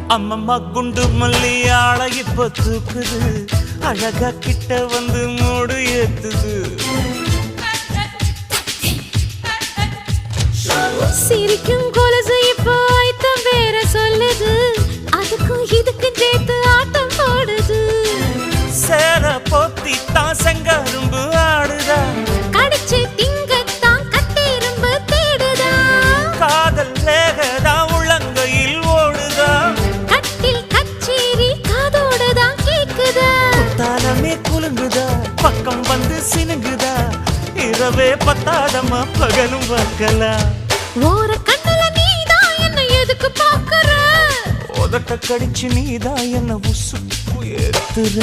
அம்மம்மா குண்டு மல்லி ஆள இப்ப தூக்குது அழகா கிட்ட வந்து மூடு ஏத்துது சிரிக்கும் கொலுசு இப்போ ஐத்தம் வேற சொல்லுது அதுக்கும் இதுக்கும் சேர்த்து ஆட்டம் போடுது சேர போத்தி தான் செங்கரும்பு ஆடுதா கடிச்சு திங்கத்தான் கட்டெரும்பு தேடுதா காதல் லேகதா உள்ளங்கையில் ஓடுதா கட்டில் கச்சேரி காதோடதான் கேக்குதா தாளமே குலுங்குதா பக்கம் வந்து சினுங்குதா இரவே பத்தாதமா பகலும் பார்க்கலாம் ஓர கண்ணுல நீதான் என்ன எதுக்கு பாக்குற உதட்ட கடிச்சு நீதான் என்ன உசுப்பு ஏத்துற